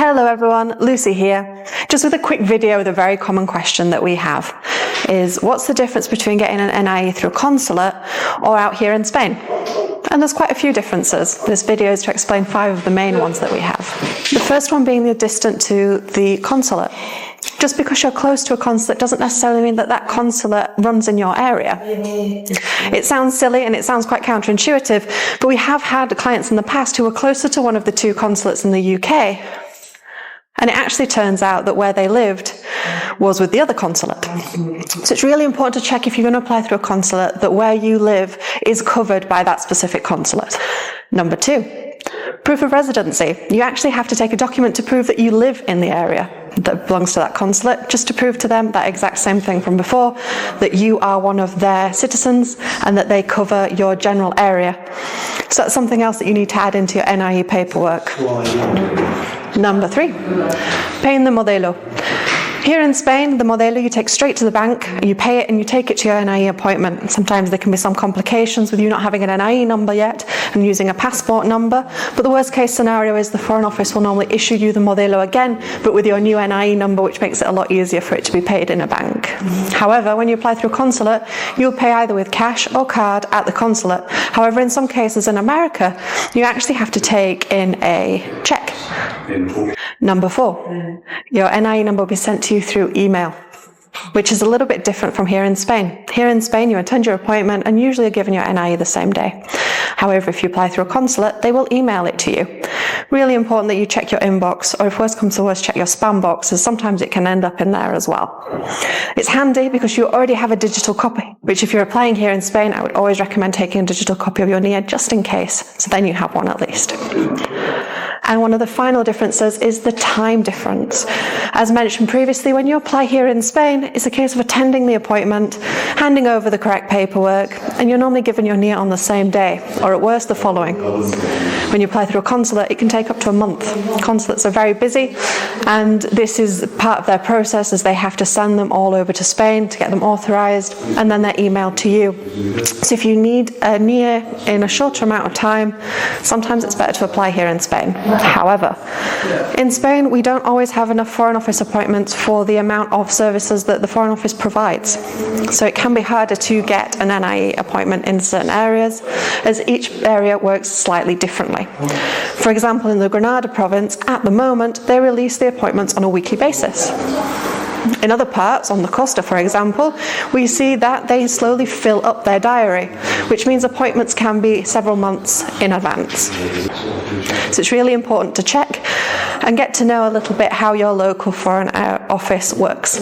Hello everyone, Lucy here. Just with a quick video, the very common question that we have is, what's the difference between getting an NIE through a consulate or out here in Spain? And there's quite a few differences. This video is to explain 5 of the main ones that we have. The first one being the distance to the consulate. Just because you're close to a consulate doesn't necessarily mean that that consulate runs in your area. It sounds silly and it sounds quite counterintuitive, but we have had clients in the past who were closer to one of the 2 consulates in the UK, and it actually turns out that where they lived was with the other consulate. So it's really important to check, if you're going to apply through a consulate, that where you live is covered by that specific consulate. Number 2, proof of residency. You actually have to take a document to prove that you live in the area that belongs to that consulate, just to prove to them that exact same thing from before, that you are one of their citizens and that they cover your general area. So that's something else that you need to add into your NIE paperwork. Number 3, paying the modelo. Here in Spain, the modelo you take straight to the bank, you pay it and you take it to your NIE appointment. Sometimes there can be some complications with you not having an NIE number yet and using a passport number, but the worst case scenario is the Foreign Office will normally issue you the modelo again, but with your new NIE number, which makes it a lot easier for it to be paid in a bank. However, when you apply through a consulate, you'll pay either with cash or card at the consulate. However, in some cases in America, you actually have to take in a check. Number 4, your NIE number will be sent to you through email, which is a little bit different from here in Spain. Here in Spain, you attend your appointment and usually are given your NIE the same day. However, if you apply through a consulate, they will email it to you. Really important that you check your inbox, or if worse comes to worse, check your spam box, as sometimes it can end up in there as well. It's handy because you already have a digital copy, which if you're applying here in Spain, I would always recommend taking a digital copy of your NIE just in case, so then you have one at least. And one of the final differences is the time difference. As mentioned previously, when you apply here in Spain, it's a case of attending the appointment, handing over the correct paperwork, and you're normally given your NIE on the same day, or at worst the following. When you apply through a consulate, it can take up to a month. Consulates are very busy, and this is part of their process, as they have to send them all over to Spain to get them authorized, and then they're emailed to you. So if you need a NIE in a shorter amount of time, sometimes it's better to apply here in Spain. However, in Spain, we don't always have enough Foreign Office appointments for the amount of services that the Foreign Office provides. So it can be harder to get an NIE appointment in certain areas, as each area works slightly differently. For example, in the Granada province, at the moment, they release the appointments on a weekly basis. In other parts, on the Costa for example, we see that they slowly fill up their diary, which means appointments can be several months in advance. So it's really important to check and get to know a little bit how your local Foreign Office works.